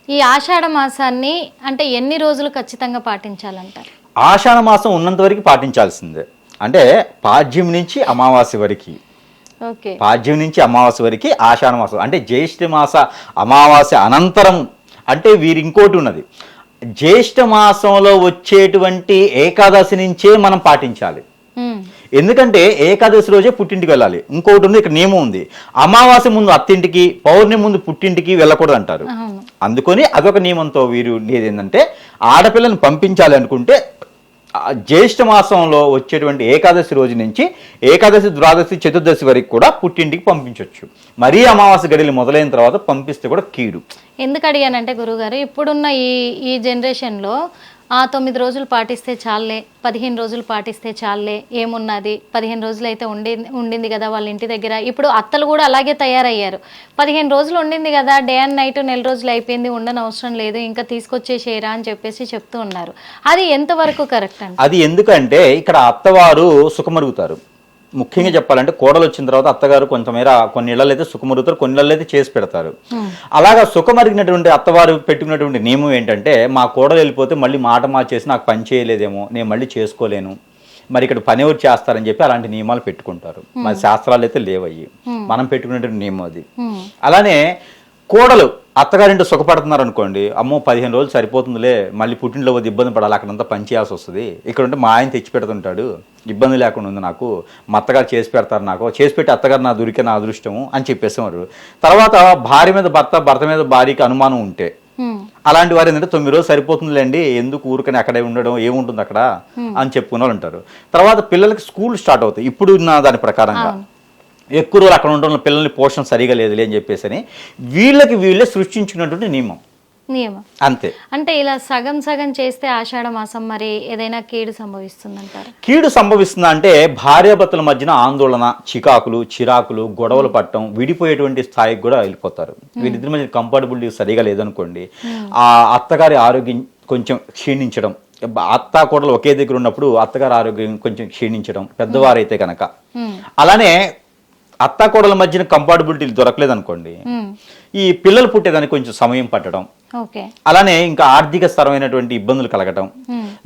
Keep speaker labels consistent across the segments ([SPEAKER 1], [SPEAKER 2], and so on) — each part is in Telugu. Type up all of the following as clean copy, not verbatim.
[SPEAKER 1] ఈ ఆషాఢ మాసాన్ని అంటే ఎన్ని రోజులు ఖచ్చితంగా పాటించాలంటారు?
[SPEAKER 2] ఆషాఢ మాసం ఉన్నంత వరకు పాటించాల్సిందే. అంటే పాడ్యం నుంచి అమావాస్య వరకు,
[SPEAKER 1] ఓకే,
[SPEAKER 2] పాడ్యం నుంచి అమావాస్య వరకు ఆషాఢ మాసం. అంటే జ్యేష్ఠ మాస అమావాస్య అనంతరం అంటే వీరి ఇంకోటి ఉన్నది, జ్యేష్ఠ మాసంలో వచ్చేటువంటి ఏకాదశి నుంచే మనం పాటించాలి. ఎందుకంటే ఏకాదశి రోజే పుట్టింటికి వెళ్ళాలి. ఇంకోటి ఉంది, ఇక్కడ నియమం ఉంది, అమావాస్య ముందు అత్తింటికి, పౌర్ణమి ముందు పుట్టింటికి వెళ్ళకూడదు అంటారు. అందుకొని అదొక నియమంతో వీరు ఏంటంటే ఆడపిల్లని పంపించాలి అనుకుంటే జ్యేష్ఠ మాసంలో వచ్చేటువంటి ఏకాదశి రోజు నుంచి ఏకాదశి, ద్వాదశి, చతుర్దశి వరకు కూడా పుట్టింటికి పంపించవచ్చు. మరీ అమావాస్య గడియలు మొదలైన తర్వాత పంపిస్తే కూడా కీడు.
[SPEAKER 1] ఎందుకు అడిగానంటే గురువుగారు, ఇప్పుడున్న ఈ జనరేషన్లో 9 రోజులు పాటిస్తే చాలే, 15 రోజులు పాటిస్తే చాలే, ఏమున్నది 15 రోజులు అయితే ఉండింది కదా వాళ్ళ ఇంటి దగ్గర. ఇప్పుడు అత్తలు కూడా అలాగే తయారయ్యారు. 15 రోజులు ఉండింది కదా, డే అండ్ నైట్ 4 రోజులు అయిపోయింది, ఉండని అవసరం లేదు, ఇంకా తీసుకొచ్చేసేయరా అని చెప్తూ ఉన్నారు. అది ఎంతవరకు కరెక్ట్ అండి?
[SPEAKER 2] అది ఎందుకంటే ఇక్కడ అత్తవారు సుఖమరుగుతారు. ముఖ్యంగా చెప్పాలంటే కోడలు వచ్చిన తర్వాత అత్తగారు కొంతమేర కొన్ని ఇళ్లలో అయితే సుఖమరుగుతారు, కొన్ని ఇళ్లలో అయితే చేసి పెడతారు. అలాగా సుఖమరిగినటువంటి అత్తవారు పెట్టుకున్నటువంటి నియమం ఏంటంటే, మా కోడలు వెళ్ళిపోతే మళ్ళీ మాట మార్చేసి నాకు పని చేయలేదేమో, నేను మళ్ళీ చేసుకోలేను, మరి ఇక్కడ పని ఎవరు చేస్తారని చెప్పి అలాంటి నియమాలు పెట్టుకుంటారు. మరి శాస్త్రాలు అయితే లేవయ్యి, మనం పెట్టుకునేటువంటి నియమం అది. అలానే కోడలు అత్తగారింటి సుఖపడుతున్నారు అనుకోండి, అమ్మో 15 రోజులు సరిపోతుందిలే, మళ్ళీ పుట్టింట్లో పోతే ఇబ్బంది పడాలి, అక్కడంతా పని చేయాల్సి వస్తుంది, ఇక్కడ ఉంటే మా ఆయన తెచ్చి పెడుతుంటాడు, ఇబ్బంది లేకుండా ఉంది నాకు, మా అత్తగారు చేసి పెడతారు, నాకు చేసి పెట్టి అత్తగారు నా దొరికే నా అదృష్టము అని చెప్పేసేవారు. తర్వాత భార్య మీద భర్త, భర్త మీద భార్యకి అనుమానం ఉంటే అలాంటి వారు ఏంటంటే 9 రోజులు సరిపోతుందిలేండి, ఎందుకు ఊరికని అక్కడే ఉండడం, ఏముంటుంది అక్కడ అని చెప్పుకునే వాళ్ళు ఉంటారు. తర్వాత పిల్లలకి స్కూల్ స్టార్ట్ అవుతాయి. ఇప్పుడు ఉన్న దాని ప్రకారంగా ఎక్కువ రోజులు అక్కడ ఉండడం పిల్లల్ని పోషణ సరిగా లేదులే అని చెప్పేసి వీళ్ళే సృష్టించుకున్నటువంటి నియమం అంతే.
[SPEAKER 1] అంటే ఇలా సగం సగం చేస్తే ఆషాఢ మాసం మరి ఏదైనా కీడు సంభవిస్తుందంటారు?
[SPEAKER 2] కీడు సంభవిస్తుందా అంటే భార్యాభర్తల మధ్యన ఆందోళన, చిరాకులు, గొడవలు పట్టడం, విడిపోయేటువంటి స్థాయికి కూడా వెళ్ళిపోతారు. వీరిద్దరి మధ్య కంఫర్టబిలిటీ సరిగా లేదనుకోండి, ఆ అత్తగారి ఆరోగ్యం కొంచెం క్షీణించడం, అత్త కోడలు ఒకే దగ్గర ఉన్నప్పుడు అత్తగారి ఆరోగ్యం కొంచెం క్షీణించడం పెద్దవారైతే కనుక. అలానే అత్త కోడల మధ్యన కంఫర్టబిలిటీ దొరకలేదు అనుకోండి, ఈ పిల్లలు పుట్టేదానికి కొంచెం సమయం పట్టడం, అలానే ఇంకా ఆర్థిక స్థరమైనటువంటి ఇబ్బందులు కలగటం,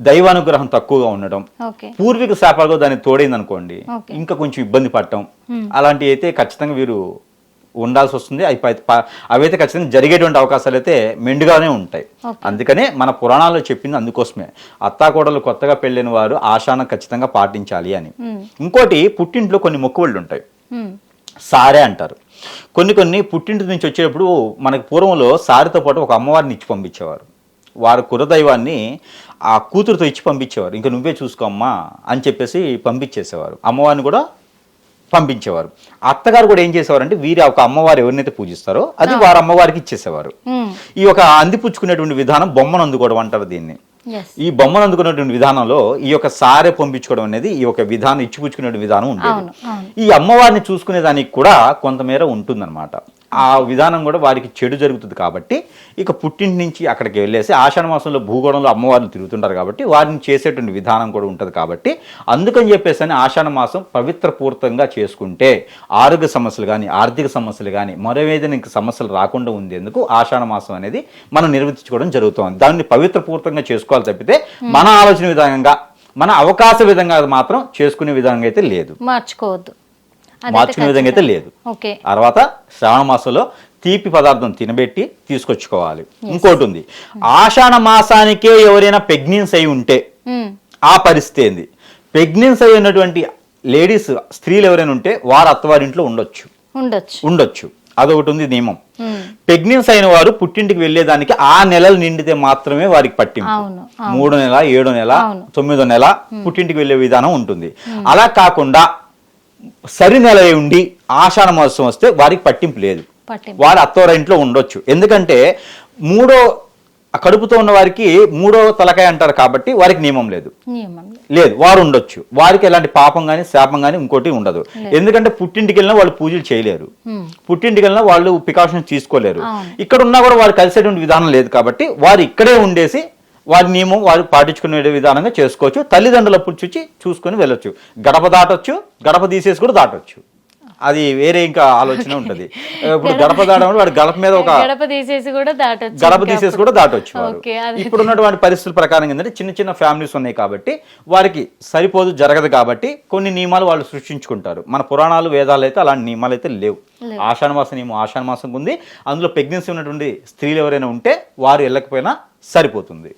[SPEAKER 2] దైవానుగ్రహం తక్కువగా ఉండడం, పూర్వీక శాపాలుగా దానికి తోడైంది అనుకోండి ఇంకా కొంచెం ఇబ్బంది పడటం, అలాంటివి అయితే ఖచ్చితంగా వీరు ఉండాల్సి వస్తుంది. అవైతే ఖచ్చితంగా జరిగేటువంటి అవకాశాలు అయితే మెండుగానే ఉంటాయి. అందుకనే మన పురాణాల్లో చెప్పింది అందుకోసమే, అత్తాకోడలు కొత్తగా పెళ్ళిన వారు ఆషాఢం ఖచ్చితంగా పాటించాలి అని. ఇంకోటి, పుట్టింట్లో కొన్ని మొక్కుబళ్ళు ఉంటాయి, సారే అంటారు. కొన్ని పుట్టింటి నుంచి వచ్చేటప్పుడు మనకి పూర్వంలో సారితో పాటు ఒక అమ్మవారిని ఇచ్చి పంపించేవారు. వారి కులదైవాన్ని ఆ కూతురుతో ఇచ్చి పంపించేవారు. ఇంకా నువ్వే చూసుకోమ్మా అని చెప్పేసి పంపించేసేవారు. అమ్మవారిని కూడా పంపించేవారు. అత్తగారు కూడా ఏం చేసేవారంటే వీరి ఒక అమ్మవారు ఎవరినైతే పూజిస్తారో అది వారి అమ్మవారికి ఇచ్చేసేవారు. ఈ ఒక అందిపుచ్చుకునేటువంటి విధానం బొమ్మను అందుకోవడం అంటారు దీన్ని. ఈ బొమ్మను అందుకునేటువంటి విధానంలో ఈ యొక్క సారె పంపించుకోవడం అనేది ఈ యొక్క విధానం, ఇచ్చిపుచ్చుకునే విధానం ఉండేది. ఈ అమ్మవారిని చూసుకునే దానికి కూడా కొంతమేర ఉంటుందన్నమాట. ఆ విధానం కూడా వారికి చెడు జరుగుతుంది కాబట్టి ఇక పుట్టింటి నుంచి అక్కడికి వెళ్ళేసి ఆషాఢ మాసంలో భూగోళంలో అమ్మవారిని తిరుగుతుంటారు కాబట్టి వారిని చేసేటువంటి విధానం కూడా ఉంటుంది. కాబట్టి అందుకని చెప్పేసి ఆషాఢ మాసం పవిత్రపూర్తంగా చేసుకుంటే ఆరోగ్య సమస్యలు కానీ, ఆర్థిక సమస్యలు కానీ, మరో ఏదైనా ఇంక సమస్యలు రాకుండా ఉండేందుకు ఆషాఢ మాసం అనేది మనం నిర్వర్తించుకోవడం జరుగుతుంది. దాన్ని పవిత్రపూర్తంగా చేసుకోవాలి తప్పితే మన ఆలోచన విధంగా, మన అవకాశ విధంగా మాత్రం చేసుకునే విధంగా అయితే లేదు, మార్చుకునే విధంగా అయితే లేదు. తర్వాత శ్రావణ మాసంలో తీపి పదార్థం తినబెట్టి తీసుకొచ్చుకోవాలి. ఇంకోటి ఉంది, ఆషాఢ మాసానికే ఎవరైనా ప్రెగ్నెన్సీ అయి ఉంటే ఆ పరిస్థితి ఏంది, ప్రెగ్నెన్సీ అయి ఉన్నటువంటి లేడీస్, స్త్రీలు ఎవరైనా ఉంటే వారు అత్తవారింట్లో ఉండొచ్చు. అదొకటి ఉంది నియమం. ప్రెగ్నెన్సీ అయిన వారు పుట్టింటికి వెళ్లేదానికి ఆ నెలలు నిండితే మాత్రమే వారికి పట్టింపు. 3వ నెల, 7వ నెల, 9వ నెల పుట్టింటికి వెళ్లే విధానం ఉంటుంది. అలా కాకుండా సరి నెల ఉండి ఆషాఢ మాసం వస్తే వారికి పట్టింపు లేదు, వారు అత్తవారింట్లో ఉండొచ్చు. ఎందుకంటే కడుపుతో ఉన్న వారికి 3వ తలకాయ అంటారు కాబట్టి వారికి నియమం లేదు, వారు ఉండొచ్చు. వారికి ఎలాంటి పాపం కానీ శాపం కానీ ఇంకోటి ఉండదు. ఎందుకంటే పుట్టింటికి వెళ్ళినా వాళ్ళు పూజలు చేయలేరు, పుట్టింటికి వెళ్ళినా వాళ్ళు ప్రికాషన్స్ తీసుకోలేరు. ఇక్కడ ఉన్నా కూడా వారు కలిసేటువంటి విధానం లేదు కాబట్టి వారు ఇక్కడే ఉండేసి వారి నియమం వారు పాటించుకునే విధానంగా చేసుకోవచ్చు. తల్లిదండ్రుల పుచ్చుచి చూసుకొని వెళ్ళొచ్చు, గడప దాటొచ్చు, గడప తీసేసి కూడా దాటొచ్చు. అది వేరే ఇంకా ఆలోచన ఉంటది. ఇప్పుడు గడప దాడడం వాడు గడప మీద ఒక
[SPEAKER 1] గడప తీసేసి కూడా దాటొచ్చు.
[SPEAKER 2] దాటొచ్చు వారు.
[SPEAKER 1] ఓకే, అది
[SPEAKER 2] ఇప్పుడు ఉన్నటువంటి పరిస్థితుల ప్రకారం ఏంటంటే చిన్న చిన్న ఫ్యామిలీస్ ఉన్నాయి కాబట్టి వారికి సరిపోదు, జరగదు కాబట్టి కొన్ని నియమాలు వాళ్ళు సృష్టించుకుంటారు. మన పురాణాలు వేదాలు అయితే అలాంటి నియమాలు అయితే లేవు. ఆషాఢ నియమం ఆషాఢ మాసం ఉంది. అందులో ప్రెగ్నెన్సీ ఉన్నటువంటి స్త్రీలు ఎవరైనా ఉంటే వారు వెళ్ళకపోయినా సరిపోతుంది.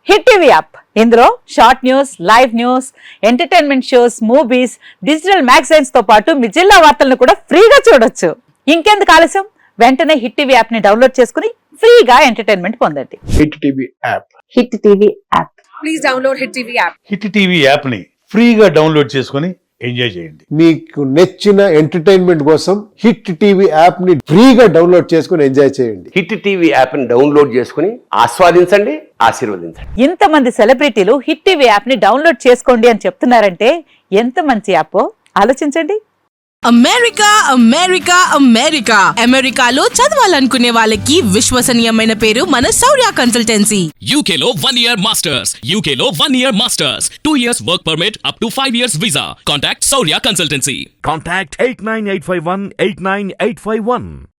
[SPEAKER 3] హిట్ టీవీ యాప్, ఇందులో short news, live news, entertainment shows, movies, digital magazines తో పాటు మీ జిల్లా వార్తలను కూడా ఫ్రీగా చూడొచ్చు. ఇంకెందుకు ఆలస్యం, వెంటనే హిట్ టీవీ యాప్ ని డౌన్లోడ్ చేసుకుని ఫ్రీగా ఎంటర్టైన్మెంట్ పొందండి.
[SPEAKER 4] Hit TV app.
[SPEAKER 3] Hit TV app.
[SPEAKER 5] Please download hit TV app.
[SPEAKER 4] Hit TV app ని ఫ్రీగా డౌన్లోడ్ చేసుకొని ఎంజాయ్ చేయండి.
[SPEAKER 6] మీకు నచ్చిన ఎంటర్టైన్మెంట్ కోసం హిట్ టీవీ యాప్ ని ఫ్రీగా డౌన్లోడ్ చేసుకుని ఎంజాయ్ చేయండి.
[SPEAKER 7] హిట్ టీవీ యాప్ ని డౌన్లోడ్ చేసుకుని ఆస్వాదించండి, ఆశీర్వదించండి.
[SPEAKER 3] ఇంతమంది సెలబ్రిటీలు హిట్ టీవీ యాప్ ని డౌన్లోడ్ చేసుకోండి అని చెప్తున్నారంటే ఎంత మంచి యాప్ ఆలోచించండి.
[SPEAKER 5] అమెరికా అమెరికా అమెరికా అమెరికాలో చదవాలనుకునే వాళ్ళకి విశ్వసనీయమైన పేరు మన శౌర్య కన్సల్టెన్సీ.
[SPEAKER 8] UK లో 1 year masters. UK లో 1 year masters. 2 years work permit up to 5 years visa. Contact Saurya Consultancy.
[SPEAKER 9] Contact 89851 89851.